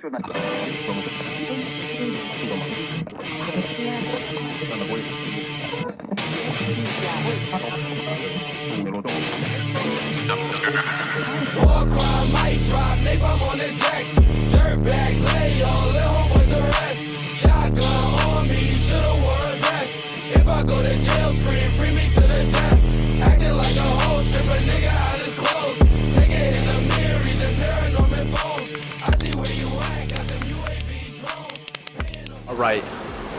War crime might drop, napalm on the jacks. Dirt bags lay on, let homeboys arrest. Shotgun on me, should've worn a vest. If I go to jail, scream, free me to the death. Acting like a whole stripper nigga out his clothes. Taking his Amiris and paranormal phones. I see where you at, got them UAV drones. All right.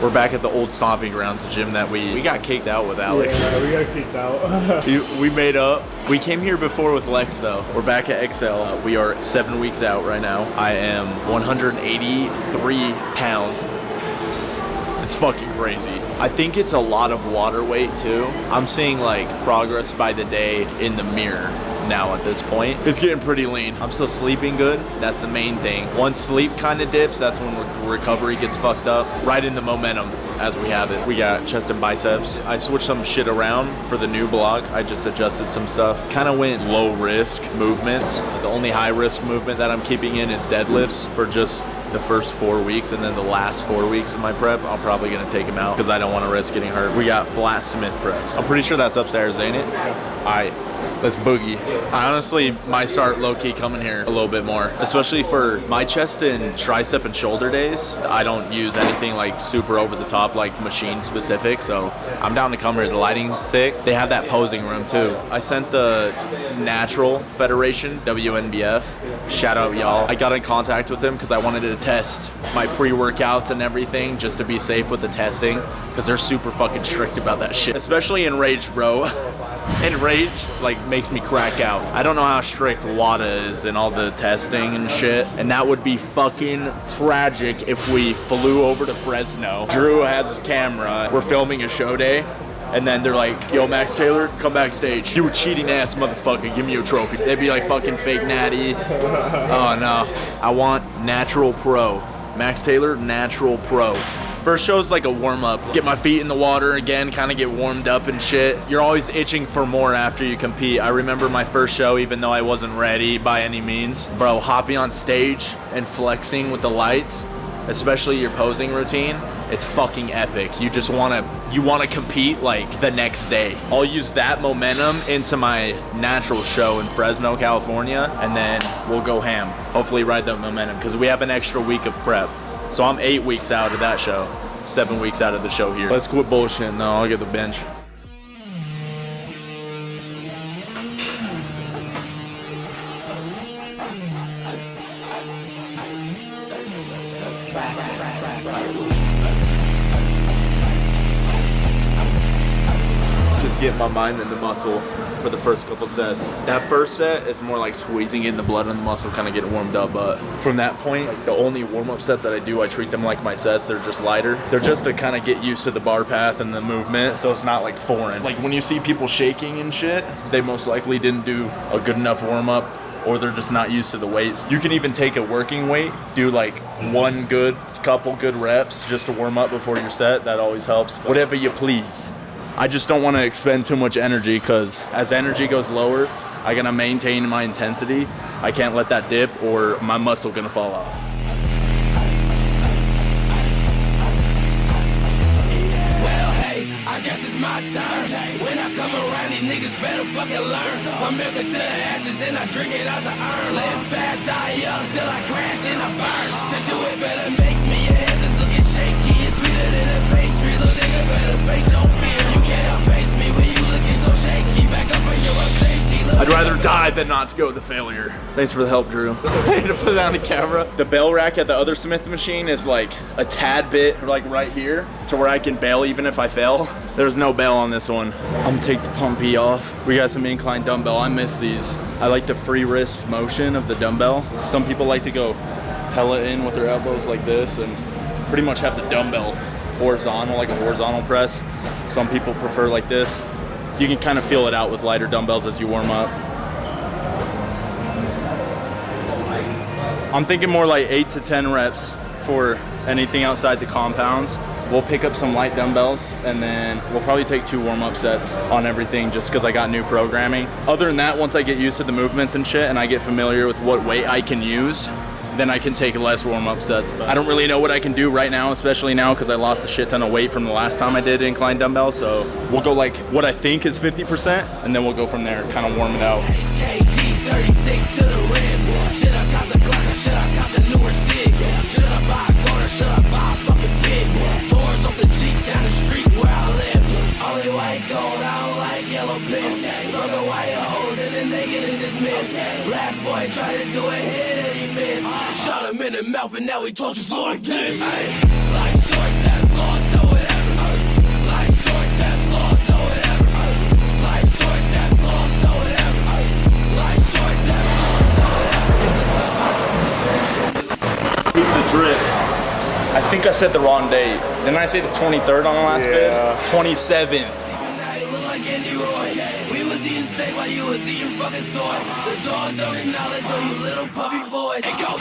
We're back at the old stomping grounds, the gym that we got kicked out with Alex. Yeah, we got kicked out. We made up. We came here before with Lex though. We're back at XL. We are 7 weeks out right now. I am 183 pounds. It's fucking crazy. I think it's a lot of water weight too. I'm seeing like progress by the day in the mirror now at this point. It's getting pretty lean. I'm still sleeping good. That's the main thing. Once sleep kind of dips, that's when recovery gets fucked up. Right in the momentum as we have it. We got chest and biceps. I switched some shit around for the new blog. I just adjusted some stuff. Kind of went low risk movements. The only high risk movement that I'm keeping in is deadlifts for just the first 4 weeks, and then the last 4 weeks of my prep, I'm probably gonna take him out because I don't want to risk getting hurt. We got flat Smith press. I'm pretty sure that's upstairs, ain't it? All right. Let's boogie. I honestly might start low-key coming here a little bit more, especially for my chest and tricep and shoulder days. I don't use anything like super over the top, like machine specific, so I'm down to come here. The lighting's sick. They have that posing room too. I sent the Natural Federation, WNBF, shout out y'all. I got in contact with them because I wanted to test my pre-workouts and everything just to be safe with the testing, because they're super fucking strict about that shit, especially Enraged, bro. Enraged like makes me crack out. I don't know how strict WADA is and all the testing and shit, and that would be fucking tragic if we flew over to Fresno. Drew has his camera, we're filming a show day, and then they're like, yo, Max Taylor, come backstage. You a cheating ass motherfucker, give me your trophy. They'd be like fucking fake natty. Oh no, I want natural pro. Max Taylor, natural pro. First show's like a warm-up. Get my feet in the water again, kind of get warmed up and shit. You're always itching for more after you compete. I remember my first show, even though I wasn't ready by any means. Bro, hopping on stage and flexing with the lights, especially your posing routine, it's fucking epic. You just wanna compete like the next day. I'll use that momentum into my natural show in Fresno, California, and then we'll go ham. Hopefully ride that momentum, because we have an extra week of prep. So I'm 8 weeks out of that show, 7 weeks out of the show here. Let's quit bullshitting though, I'll get the bench. Just get my mind in the muscle for the first couple sets. That first set, it's more like squeezing in the blood in the muscle, kind of getting warmed up. But from that point, like, the only warm-up sets that I do, I treat them like my sets. They're just lighter. They're just to kind of get used to the bar path and the movement, so it's not like foreign. Like when you see people shaking and shit, they most likely didn't do a good enough warm-up, or they're just not used to the weights. You can even take a working weight, do like couple good reps just to warm up before your set. That always helps. Whatever you please. I just don't want to expend too much energy, because as energy goes lower, I gotta maintain my intensity. I can't let that dip or my muscle gonna fall off. Well, hey, I guess it's my turn. When I come around, these niggas better fucking learn. From milk to the ashes, then I drink it out the urn. Live fast, die young, till I crash and I burn. To do it better, make me your hands is looking shaky. It's sweeter than a pastry. Little nigga better face your fear. You can't outpace me when you looking so shaky. Back up for your safety. I'd rather die than not to go to failure. Thanks for the help, Drew. I had to put it on the camera. The bell rack at the other Smith machine is like a tad bit like right here to where I can bail even if I fail. There's no bail on this one. I'm gonna take the pumpy off. We got some incline dumbbell. I miss these. I like the free wrist motion of the dumbbell. Some people like to go hella in with their elbows like this and pretty much have the dumbbell horizontal, like a horizontal press. Some people prefer like this. You can kind of feel it out with lighter dumbbells as you warm up. I'm thinking more like 8 to 10 reps for anything outside the compounds. We'll pick up some light dumbbells, and then we'll probably take 2 warm-up sets on everything just because I got new programming. Other than that, once I get used to the movements and shit and I get familiar with what weight I can use, then I can take less warm-up sets. But I don't really know what I can do right now, especially now because I lost a shit ton of weight from the last time I did incline dumbbell. So we'll go like what I think is 50%, and then we'll go from there, kind of warm it out. KG 36 to the rim. Should I cop the Glock or should I cop the newer SIG? Should I buy a gun or should I buy a fucking pig? Doors off the Jeep down the street where I live. Only white gold, I don't like yellow piss. Throw the white hoes and then they get dismissed. Last boy tried to do a hit and he missed. Shot him in the mouth and now he tortures like this. Like short test law, so whatever. Like short test law, so whatever. Like short test law, so whatever. Like short test law, so whatever. Keep the drip. I think I said the wrong date. Didn't I say the 23rd on the last bid? 27th. We was eating steak while you was eating fucking soy. The dog don't acknowledge all you little puppy boys. It goes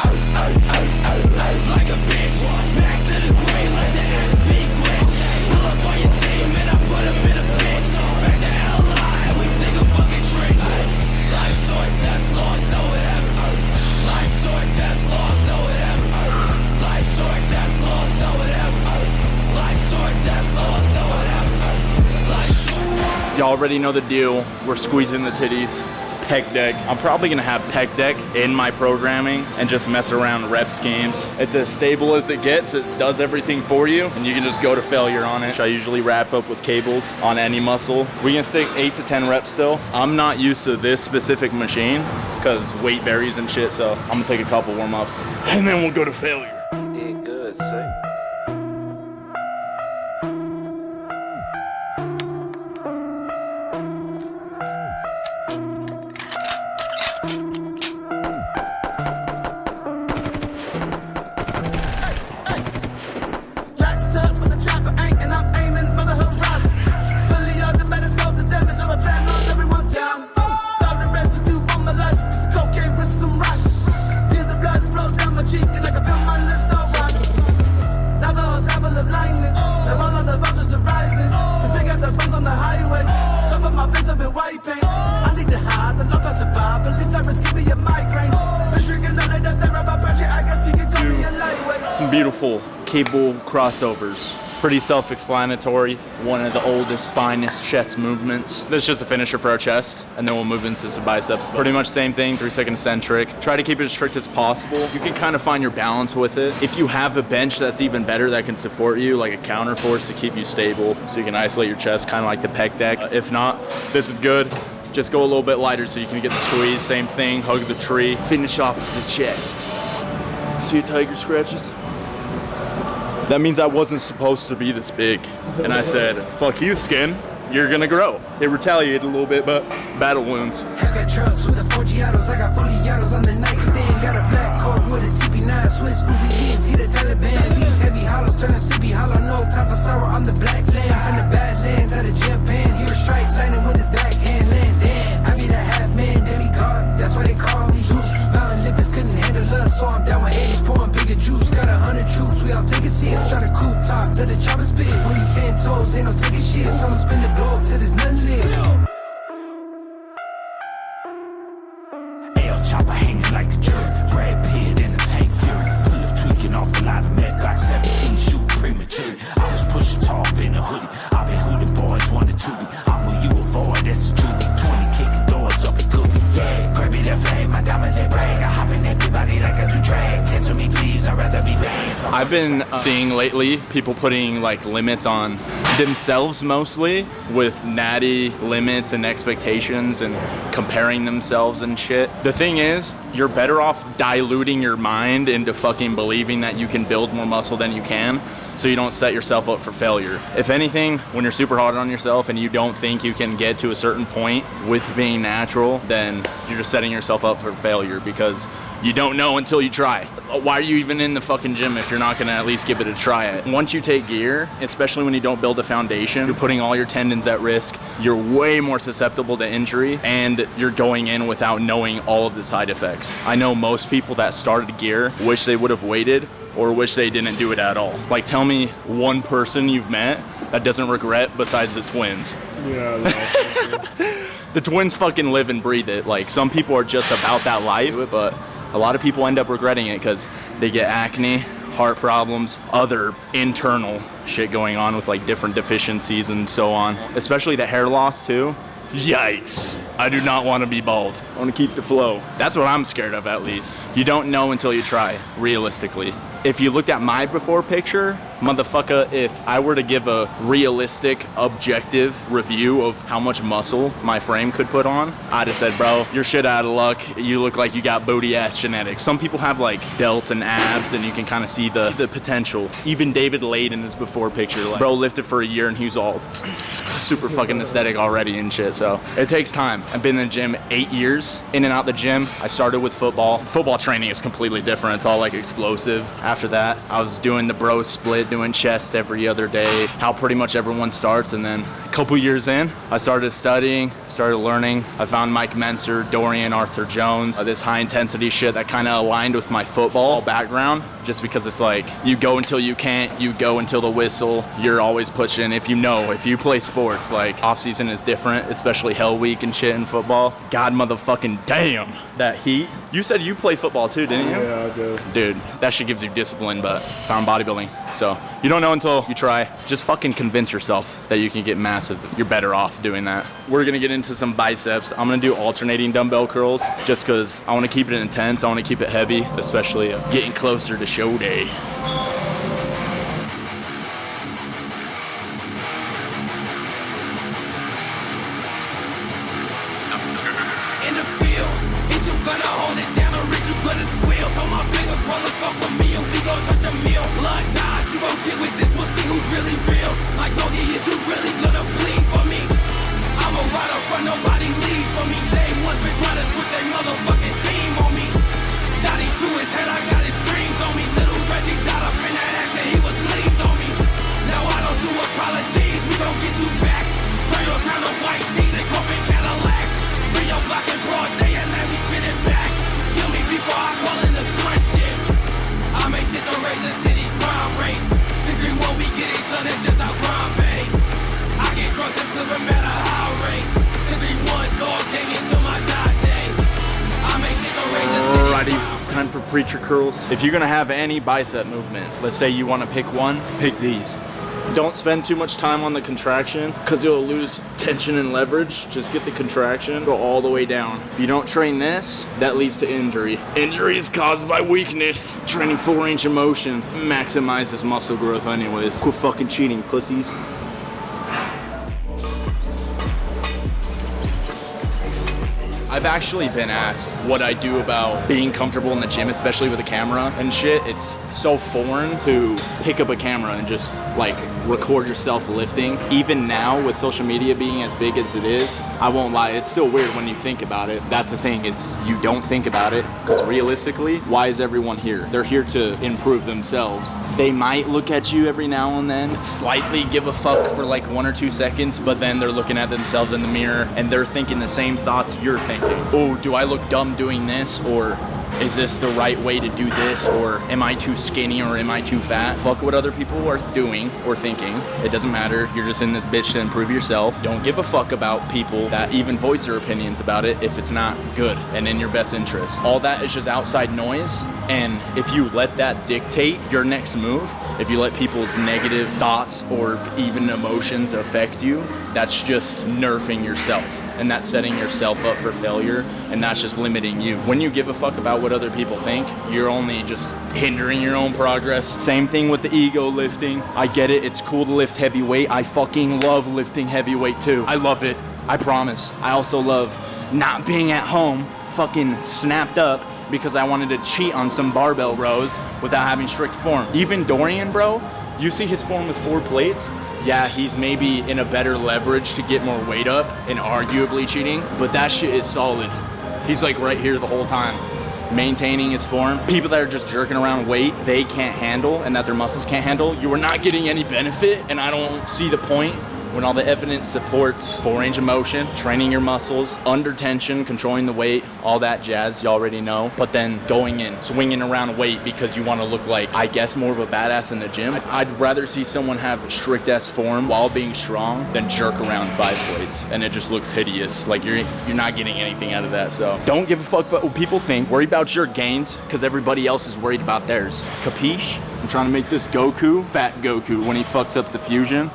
like a bitch. Back to the grave like the ass big quick. Pull up on your team and I put him in a bitch. Back to LI and we take a fucking trick. Like short test law, so whatever. Like short test law, so whatever. Like short test law, so whatever. Like short test law, so whatever. Like short. Y'all already know the deal. We're squeezing the titties. Pec deck. I'm probably gonna have pec deck in my programming and just mess around rep schemes. It's as stable as it gets. It does everything for you and you can just go to failure on it. I usually wrap up with cables on any muscle. We can stick 8 to 10 reps still. I'm not used to this specific machine because weight varies and shit, so I'm gonna take a couple warm-ups and then we'll go to failure. You did good, son. Some beautiful cable crossovers. Pretty self-explanatory. One of the oldest, finest chest movements. That's just a finisher for our chest, and then we'll move into some biceps. Pretty much same thing, 3-second eccentric. Try to keep it as strict as possible. You can kind of find your balance with it. If you have a bench that's even better that can support you, like a counter force to keep you stable, so you can isolate your chest, kind of like the pec deck. If not, this is good. Just go a little bit lighter so you can get the squeeze. Same thing, hug the tree. Finish off the chest. See a tiger scratches? That means I wasn't supposed to be this big. And I said, fuck you, skin. You're gonna grow. It retaliated a little bit, but battle wounds. I got trucks with the 4 Giottos. I got 40 Giottos on the nightstand. Got a black coat with a TP9. Swiss Uzi DNT, the Taliban. These heavy hollows turning sleepy hollow. No time for sorrow on the black land. From the Badlands out of Japan. Hear a strike lightning with his backhand land. Damn, I be the half man, demigod. That's why they call me Zeus. Mountain lipids couldn't handle us, so I'm down with 80s pouring bigger juice. Got 100 troops, we all taking seats. Try to coupe top to the chopper spit. When you 10 toes, ain't no taking shit. So I'ma spin the globe till there's nothing left. Ayo, chopper hanging like a jerk. Brad Pitt in a tank fury. Pull up tweaking off a lot of meth. Got 17 shoot premature. I was pushing top in a hoodie. I been who the boys wanted to be. I'm who you avoid, that's a juvie. 20 kicking doors up a goofy. Yeah, grab me that flame, my diamonds they brag. I hop in everybody like I do drag. Cancel me please, I'd rather be banned. I've been seeing lately people putting like limits on themselves mostly with natty limits and expectations and comparing themselves and shit. The thing is, you're better off diluting your mind into fucking believing that you can build more muscle than you can, so you don't set yourself up for failure. If anything, when you're super hard on yourself and you don't think you can get to a certain point with being natural, then you're just setting yourself up for failure because you don't know until you try. Why are you even in the fucking gym if you're not gonna at least give it a try? Once you take gear, especially when you don't build a foundation, you're putting all your tendons at risk, you're way more susceptible to injury, and you're going in without knowing all of the side effects. I know most people that started gear wish they would have waited or wish they didn't do it at all. Like, tell me one person you've met that doesn't regret besides the twins. Yeah, no. The twins fucking live and breathe it. Like, some people are just about that life, but A lot of people end up regretting it because they get acne, heart problems, other internal shit going on with like different deficiencies and so on. Especially the hair loss too. Yikes. I do not want to be bald. I want to keep the flow. That's what I'm scared of, at least. You don't know until you try, realistically. If you looked at my before picture, motherfucker, if I were to give a realistic, objective review of how much muscle my frame could put on, I'd have said, bro, you're shit out of luck. You look like you got booty ass genetics. Some people have like delts and abs and you can kind of see the potential. Even David Lade in his before picture, like, bro lifted for a year and he was all super fucking aesthetic already and shit. So it takes time. I've been in the gym 8 years, in and out the gym. I started with football. Football training is completely different. It's all like explosive. After that, I was doing the bro split, doing chest every other day, how pretty much everyone starts. And then a couple years in, I started studying, started learning. I found Mike Menser, Dorian, Arthur Jones, this high intensity shit that kind of aligned with my football background, just because it's like, you go until you can't, you go until the whistle, you're always pushing. If you play sports, like off season is different, especially Hell Week and shit in football. God motherfucking damn, that heat. You said you play football too, didn't you? Yeah, I do. Dude, that shit gives you discipline, but found bodybuilding. So you don't know until you try. Just fucking convince yourself that you can get massive. You're better off doing that. We're gonna get into some biceps. I'm gonna do alternating dumbbell curls just because I wanna keep it intense. I wanna keep it heavy, especially getting closer to show day. In the field, is you gonna hold it down or is you gonna squeal? Told my bigger brother fuck with me and we gon' touch a meal. Blood ties, you gon' get with this, we'll see who's really real. Like Doggy, is you really gonna bleed for me? I'm a rider front, nobody leave for me. Day one's been trying to switch their motherfucking team on me. Johnny to his head, I got his dreams on me. Little Reggie got up in that action, he was leaned on me. Now I don't do apologies, we gon' get you back. Turn your time to white tees and coffin Cadillacs. Bring your block in broad day and let me spin it back. Kill me before I call in the gun shit. I make shit to raise the city's crime rates. Since we won't be getting done, it's just our crime base. I get drunk and flip no matter how rate. Since we one dog came into my die day. I make shit to raise the city's Alrighty, crime time for preacher curls. If you're gonna have any bicep movement, let's say you wanna pick one, pick these. Don't spend too much time on the contraction because you'll lose tension and leverage. Just get the contraction, go all the way down. If you don't train this, that leads to injury. Injury is caused by weakness. Training full range of motion maximizes muscle growth anyways. Quit fucking cheating, pussies. I've actually been asked what I do about being comfortable in the gym, especially with a camera and shit. It's so foreign to pick up a camera and just like record yourself lifting. Even now with social media being as big as it is, I won't lie, it's still weird when you think about it. That's the thing, is you don't think about it because realistically, why is everyone here? They're here to improve themselves. They might look at you every now and then, slightly give a fuck for like 1 or 2 seconds, but then they're looking at themselves in the mirror and they're thinking the same thoughts you're thinking. Oh, do I look dumb doing this? Or is this the right way to do this? Or am I too skinny or am I too fat? Fuck what other people are doing or thinking. It doesn't matter. You're just in this bitch to improve yourself. Don't give a fuck about people that even voice their opinions about it if it's not good and in your best interest. All that is just outside noise. And if you let that dictate your next move, if you let people's negative thoughts or even emotions affect you, that's just nerfing yourself. And that's setting yourself up for failure, and that's just limiting you. When you give a fuck about what other people think, you're only just hindering your own progress. Same thing with the ego lifting. I get it, it's cool to lift heavy weight. I fucking love lifting heavy weight too. I love it, I promise. I also love not being at home fucking snapped up because I wanted to cheat on some barbell rows without having strict form. Even Dorian, bro, you see his form with 4 plates? Yeah, he's maybe in a better leverage to get more weight up and arguably cheating, but that shit is solid. He's like right here the whole time, maintaining his form. People that are just jerking around weight they can't handle and that their muscles can't handle, you are not getting any benefit, and I don't see the point when all the evidence supports full range of motion, training your muscles, under tension, controlling the weight, all that jazz you already know, but then going in, swinging around weight because you want to look like, I guess, more of a badass in the gym. I'd rather see someone have strict ass form while being strong than jerk around 5 plates, and it just looks hideous. Like you're not getting anything out of that. So don't give a fuck about what people think. Worry about your gains because everybody else is worried about theirs. Capiche? I'm trying to make this Goku, fat Goku, when he fucks up the fusion.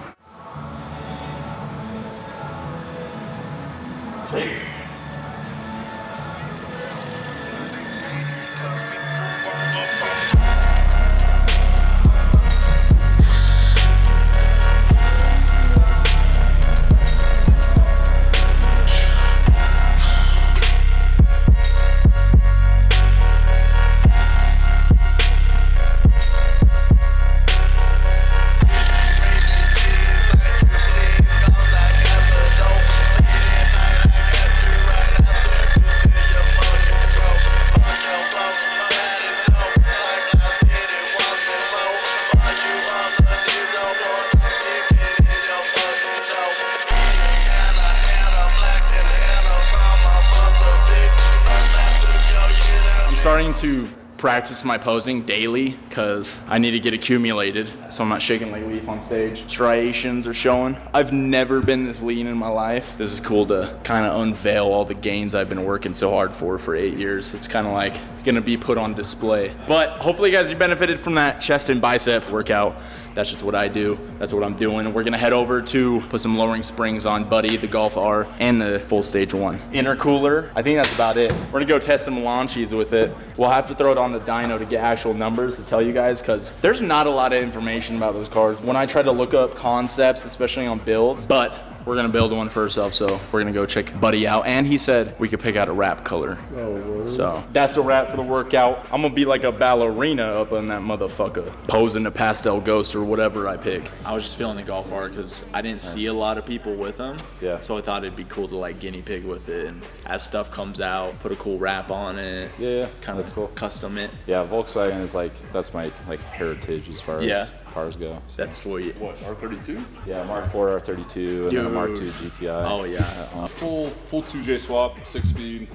Starting to practice my posing daily because I need to get accumulated so I'm not shaking like a leaf on stage. Striations are showing. I've never been this lean in my life. This is cool to kind of unveil all the gains I've been working so hard for 8 years. It's kind of like gonna be put on display. But hopefully you guys you benefited from that chest and bicep workout. That's just what I do. That's what I'm doing. We're gonna head over to put some lowering springs on Buddy, the Golf R, and the full stage 1. Intercooler, I think that's about it. We're gonna go test some launchies with it. We'll have to throw it on the dyno to get actual numbers to tell you guys because there's not a lot of information about those cars when I try to look up concepts, especially on builds, but we're gonna build one for ourselves, so we're gonna go check Buddy out. And he said we could pick out a wrap color. Oh, so that's a wrap for the workout. I'm gonna be like a ballerina up on that motherfucker, posing a pastel ghost or whatever I pick. I was just feeling the Golf R because I didn't see a lot of people with them. Yeah. So I thought it'd be cool to like guinea pig with it, and as stuff comes out, put a cool wrap on it. Yeah, kind of that's cool. Custom it. Yeah, Volkswagen is like that's my like heritage as far as cars go. So. That's sweet. What, R32? Yeah, Mark IV R32 and then a Mark II GTI. Oh yeah. Full 2J swap, 6-speed.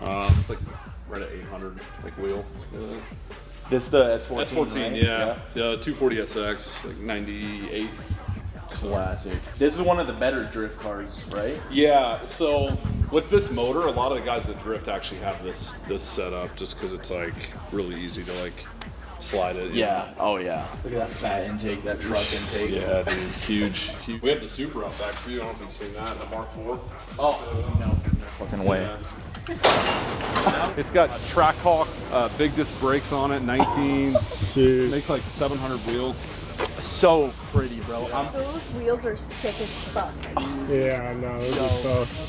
It's like right at 800 like wheel. This is the S14. S14, right? yeah. It's 240 SX, like 98. Classic. This is one of the better drift cars, right? Yeah. So with this motor, a lot of the guys that drift actually have this setup just because it's like really easy to like slide it. Yeah. Oh yeah. Look at that fat intake, that truck intake. Yeah, dude, huge. We have the Supra out back too. I don't know if you've seen that, the Mark IV. Oh no. Fucking way. Yeah. It's got Trackhawk big disc brakes on it, 19. Makes like 700 wheels. So pretty, bro. Those wheels are sick as fuck. Yeah, I know.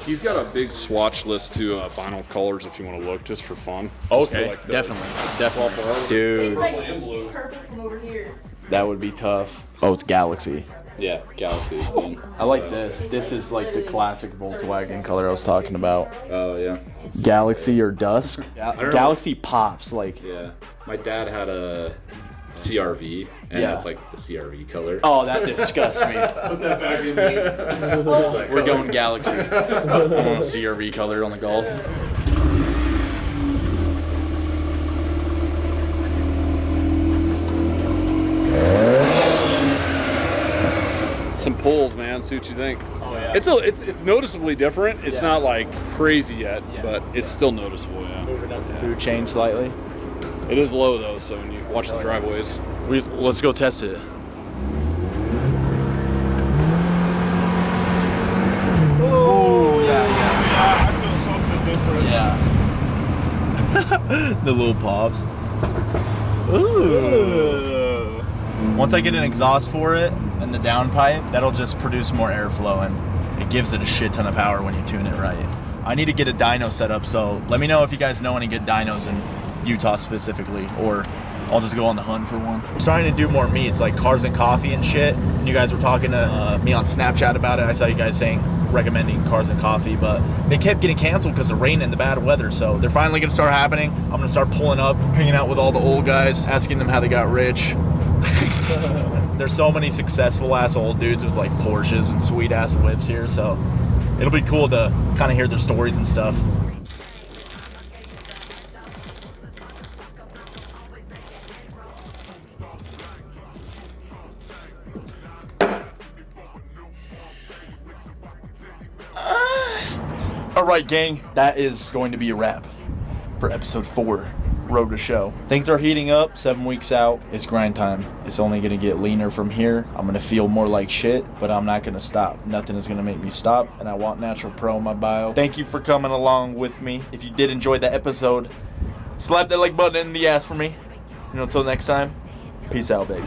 He's got a big swatch list too, vinyl colors if you want to look, just for fun. Okay, like definitely. Dude, It's like purple from over here. that would be tough. Oh, it's Galaxy. Yeah, Galaxy is the I like this. This is like the classic Volkswagen color I was talking about. Oh yeah. Galaxy or Dusk. know. Galaxy pops like. Yeah. My dad had a CRV, and Yeah. that's like the CRV color. Oh, that disgusts me. Put that back in. We're going Galaxy. I want a CRV color on the Golf. Some pulls, man. See what you think. Oh yeah. It's noticeably different. It's Yeah. not like crazy yet, Yeah. but it's still noticeable. Yeah. Moving up the food chain slightly. It is low though, so when you watch the driveways. Let's go test it. Oh yeah. I feel something different. Yeah. The little pops. Ooh. Once I get an exhaust for it and the downpipe, that'll just produce more airflow and it gives it a shit ton of power when you tune it right. I need to get a dyno set up, so let me know if you guys know any good dynos in Utah specifically, or I'll just go on the hunt for one. I'm starting to do more meets, like cars and coffee and shit. And you guys were talking to me on Snapchat about it. I saw you guys recommending cars and coffee, but they kept getting canceled because of rain and the bad weather. So they're finally gonna start happening. I'm gonna start pulling up, hanging out with all the old guys, asking them how they got rich. there's so many successful ass old dudes with like Porsches and sweet ass whips here, so it'll be cool to kind of hear their stories and stuff. All right, gang, that is going to be a wrap for episode 4, Road to Show. Things are heating up, 7 weeks out. It's grind time. It's only going to get leaner from here. I'm going to feel more like shit, but I'm not going to stop. Nothing is going to make me stop, and I want Natural Pro in my bio. Thank you for coming along with me. If you did enjoy that episode, slap that like button in the ass for me. And until next time, peace out, baby.